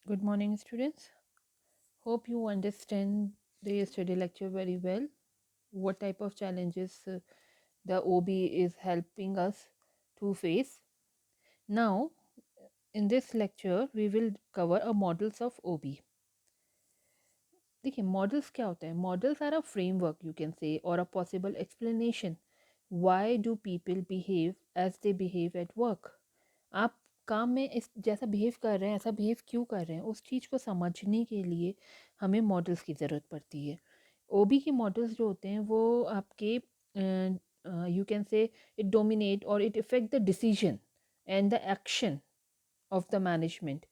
Good morning, students. Hope you understand the yesterday lecture very well. What type of challenges the OB is helping us to face. Now, in this lecture, we will cover a models of OB. देखिए models क्या होता है models are a framework you can say और a possible explanation why do people behave as they behave at work आप काम में इस जैसा बिहेव कर रहे हैं ऐसा बिहेव क्यों कर रहे हैं उस चीज़ को समझने के लिए हमें मॉडल्स की ज़रूरत पड़ती है ओबी के मॉडल्स जो होते हैं वो आपके you can say it dominate और it effect the decision and the action of the management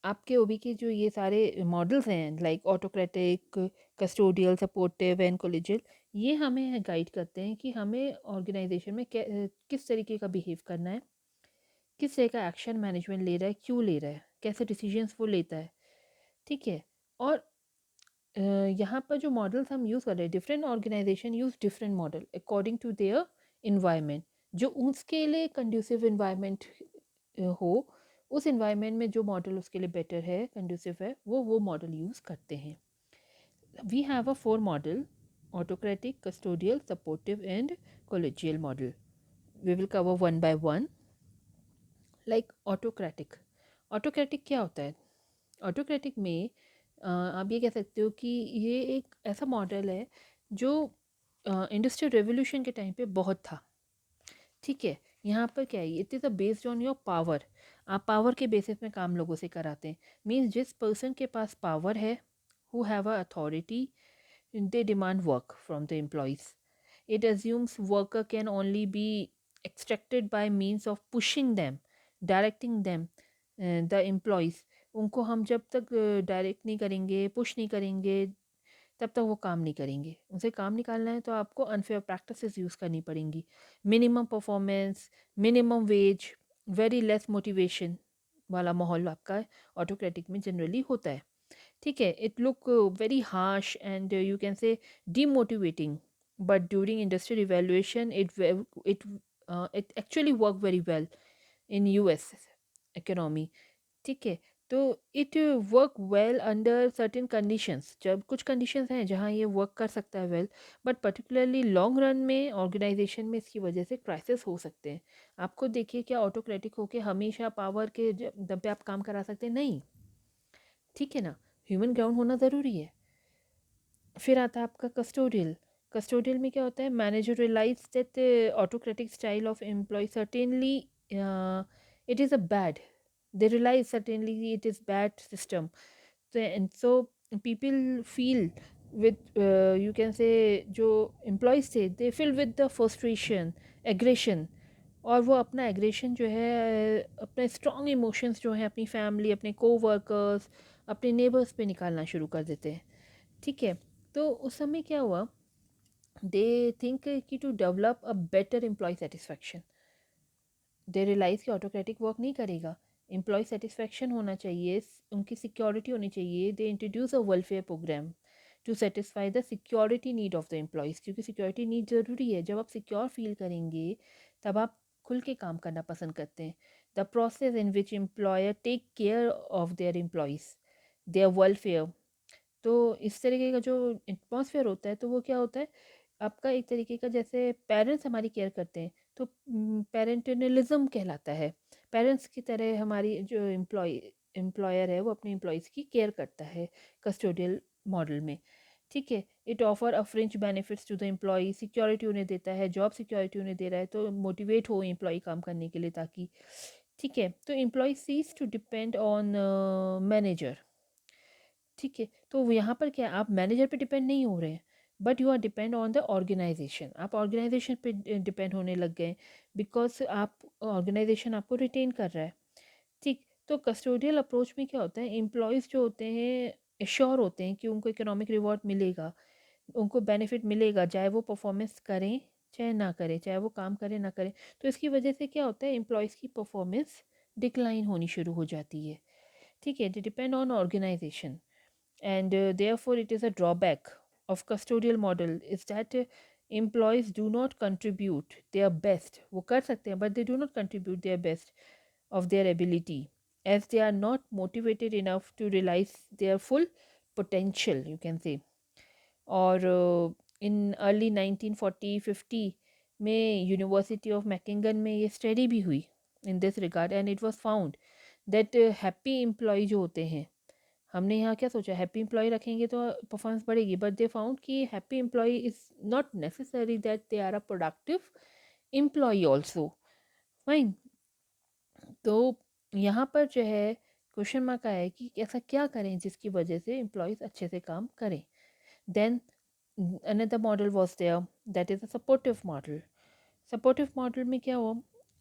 आपके ओबी के जो ये सारे मॉडल्स हैं like autocratic custodial supportive and collegial ये हमें गाइड करते हैं कि हमें ऑर्गेनाइजेशन में किस तरीके का बिहेव करना है किस तरह का एक्शन मैनेजमेंट ले रहा है क्यों ले रहा है कैसे डिसीजंस वो लेता है ठीक है और यहाँ पर जो मॉडल्स हम यूज़ कर रहे हैं different organization use different model according to their environment जो उसके लिए कंड्यूसिव इन्वायरमेंट हो उस इन्वायरमेंट में जो मॉडल उसके लिए बेटर है कंड्यूसिव है वो मॉडल यूज़ करते हैं we have a 4 model autocratic custodial supportive and collegial model we will cover one by one like autocratic क्या होता है ऑटोक्रेटिक में आप ये कह सकते हो कि ये एक ऐसा मॉडल है जो इंडस्ट्रियल रेवोल्यूशन के टाइम पे बहुत था ठीक है यहाँ पर क्या है it is a based on your power आप पावर के बेसिस में काम लोगों से कराते हैं मीन्स जिस पर्सन के पास पावर है who have a authority they demand work from the employees. It assumes worker can only be extracted by means of pushing them, directing them, the employees. उनको हम जब तक डायरेक्ट नहीं करेंगे पुश नहीं करेंगे तब तक वो काम नहीं करेंगे उनसे काम निकालना है तो आपको अनफेयर प्रैक्टिसेस यूज़ करनी पड़ेंगी minimum performance minimum wage very less motivation वाला माहौल आपका ऑटोक्रेटिक में जनरली होता है ठीक है it look very harsh and you can से demotivating but during industrial evaluation it actually work very well in US economy ठीक है तो it work well under certain conditions जब कुछ कंडीशंस हैं जहाँ ये वर्क कर सकता है well but particularly long run में ऑर्गेनाइजेशन में इसकी वजह से क्राइसिस हो सकते हैं आपको देखिए क्या ऑटोक्रेटिक होके हमेशा पावर के दम पे आप काम करा सकते हैं नहीं ठीक है ना ह्यूमन ग्राउंड होना ज़रूरी है फिर आता है आपका कस्टोडियल में क्या होता है manager realize that autocratic style of employ certainly it is a bad they realize certainly it is bad system and so people feel with you can say जो employees थे they feel with the frustration aggression और वो अपना aggression जो है अपने strong emotions जो है अपनी फैमिली अपने कोवर्कर्स अपने नेबर्स पे निकालना शुरू कर देते हैं ठीक है तो उस समय क्या हुआ दे थिंक कि to develop a better employ satisfaction they realize कि ऑटोक्रेटिक वर्क नहीं करेगा एम्प्लॉय सेटिस्फैक्शन होना चाहिए उनकी सिक्योरिटी होनी चाहिए they introduce a welfare program to satisfy the security need of the employees क्योंकि सिक्योरिटी नीड ज़रूरी है जब आप सिक्योर फील करेंगे तब आप खुल के काम करना पसंद करते हैं the process in which employer take care of their employees their welfare तो इस तरीके का जो एटमॉस्फेयर होता है तो वो क्या होता है आपका एक तरीके का जैसे पेरेंट्स हमारी केयर करते हैं तो पेरेंटलिज्म कहलाता है पेरेंट्स की तरह हमारी जो एम्प्लॉयर है वो अपने एम्प्लॉयज़ की केयर करता है कस्टोडियल मॉडल में ठीक है it offer a fringe benefits to the employ security उन्हें देता है जॉब सिक्योरिटी उन्हें दे रहा है तो मोटिवेट हो एम्प्लॉय काम करने के लिए ताकि ठीक है तो employ ceases to depend on manager ठीक है तो यहाँ पर क्या आप मैनेजर पे डिपेंड नहीं हो रहे हैं but you are depend on the organization आप ऑर्गेनाइजेशन पे डिपेंड होने लग गए बिकॉज आप ऑर्गेनाइजेशन आपको रिटेन कर रहा है ठीक तो कस्टोडियल अप्रोच में क्या होता है एम्प्लॉयज़ जो होते हैं एश्योर होते हैं कि उनको इकोनॉमिक रिवॉर्ड मिलेगा उनको बेनिफिट मिलेगा चाहे वो परफॉर्मेंस करें चाहे ना करें चाहे वो काम करें ना करें तो इसकी वजह से क्या होता है एम्प्लॉयज़ की परफॉर्मेंस डिक्लाइन होनी शुरू हो जाती है ठीक है they depend on organization and therefore it is a drawback of custodial model is that employees do not contribute their best वो कर सकते हैं but they do not contribute their best of their ability as they are not motivated enough to realize their full potential, you can say. और in early 1940-50 में university of मैकिंगन में ये study भी हुई in this regard, and it was found that happy employ जो होते हैं, हमने यहाँ क्या सोचा हैप्पी एम्प्लॉय रखेंगे तो परफॉर्मेंस बढ़ेगी, बट दे फाउंड कि happy employ is not necessary that they are a productive employ also. Fine. तो यहाँ पर जो है क्वेश्चन मार्क आया है कि ऐसा क्या करें जिसकी वजह से एम्प्लॉयज़ अच्छे से काम करें। Then another model was there, that is a supportive model. Supportive model में क्या हुआ,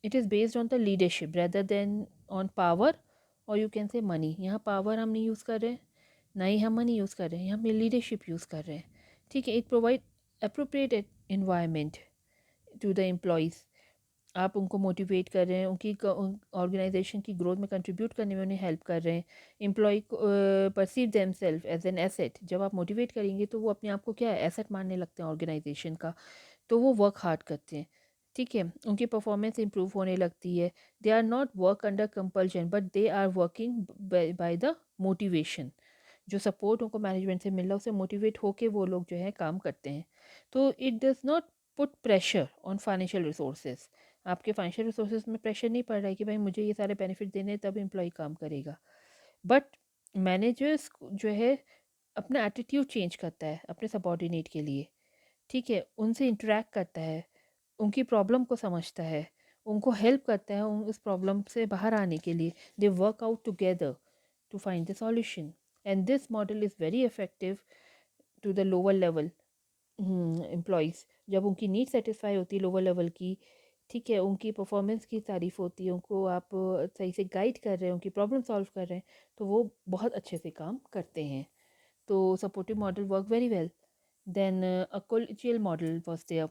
it is based on the leadership rather than on power, or you can say money. यहाँ power हम नहीं यूज़ कर रहे हैं, ना ही हम मनी यूज़ कर रहे हैं, यहाँ हम लीडरशिप यूज़ कर रहे हैं। ठीक है, it provide appropriate environment to the employees. आप उनको मोटिवेट कर रहे हैं, उनकी ऑर्गेनाइजेशन की ग्रोथ में कंट्रीब्यूट करने में उन्हें हेल्प कर रहे हैं। Employ perceive them self as an asset. जब आप मोटिवेट करेंगे तो वो अपने आप को क्या है, एसेट मानने लगते हैं ऑर्गेनाइजेशन का, तो वो वर्क हार्ड करते हैं। ठीक है, उनकी परफॉर्मेंस इंप्रूव होने लगती है। They are not work under compulsion but they are working by the motivation. जो सपोर्ट उनको मैनेजमेंट से मिल रहा है उससे मोटिवेट होके वो लोग जो है काम करते हैं। तो it does not put pressure on financial resources. आपके फाइनेंशियल रिसोर्सेज में प्रेशर नहीं पड़ रहा है कि भाई मुझे ये सारे बेनिफिट देने हैं तब एम्प्लॉय काम करेगा। बट मैनेजर्स जो है अपना एटीट्यूड चेंज करता है अपने सबॉर्डिनेट के लिए। ठीक है, उनसे इंटरेक्ट करता है, उनकी प्रॉब्लम को समझता है, उनको हेल्प करता है उस प्रॉब्लम से बाहर आने के लिए। They work out together to find the solution, and this model is very effective to the lower level employees. जब उनकी नीड सेटिस्फाई होती है लोअर लेवल की, ठीक है, उनकी परफॉर्मेंस की तारीफ़ होती है, उनको आप सही से गाइड कर रहे हैं, उनकी प्रॉब्लम सॉल्व कर रहे हैं, तो वो बहुत अच्छे से काम करते हैं। तो supportive model work very well. Then a collegial model was there.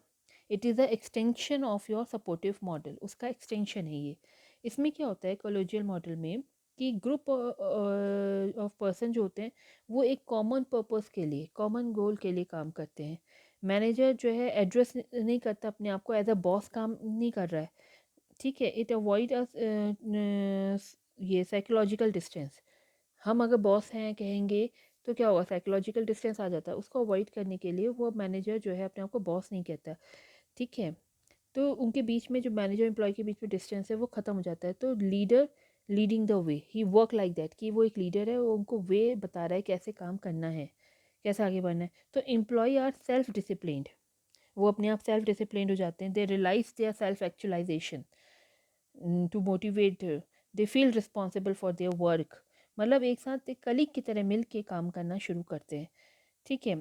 It is the extension of your supportive model. उसका extension है ये। इसमें क्या होता है collegial model में कि ग्रुप ऑफ पर्सन जो होते हैं वो एक कॉमन पर्पस के लिए, कॉमन गोल के लिए काम करते हैं। मैनेजर जो है एड्रेस नहीं करता अपने आप को एज अ बॉस, काम नहीं कर रहा है। ठीक है, इट अवॉइड ये साइकोलॉजिकल डिस्टेंस। हम अगर बॉस हैं कहेंगे तो क्या होगा, साइकोलॉजिकल डिस्टेंस आ जाता है। उसको अवॉइड करने के लिए वो मैनेजर जो है अपने आप को बॉस नहीं कहता। ठीक है, तो उनके बीच में जो मैनेजर एम्प्लॉय के बीच में डिस्टेंस है वो ख़त्म हो जाता है। तो leader leading the way, he work like that, कि वो एक लीडर है, वो उनको वे बता रहा है कैसे काम करना है, कैसे आगे बढ़ना है। तो एम्प्लॉय आर सेल्फ डिसिप्लिन्ड, वो अपने आप सेल्फ डिसिप्लिन्ड हो जाते हैं। They realise their self actualisation to motivate, they feel responsible for their work. मतलब एक साथ एक कलीग की तरह मिल के काम करना शुरू करते हैं। ठीक है,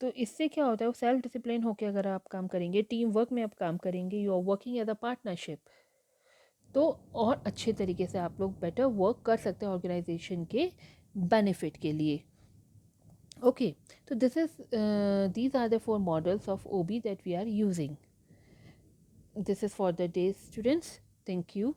तो इससे क्या होता है, वो सेल्फ डिसिप्लिन होकर अगर आप काम करेंगे, टीम वर्क में आप काम करेंगे, you are working as a partnership, तो और अच्छे तरीके से आप लोग बेटर वर्क कर सकते हैं ऑर्गेनाइजेशन के बेनिफिट के लिए। ओके, तो this is these are the 4 models of OB that we are using. This is for the day students. Thank you.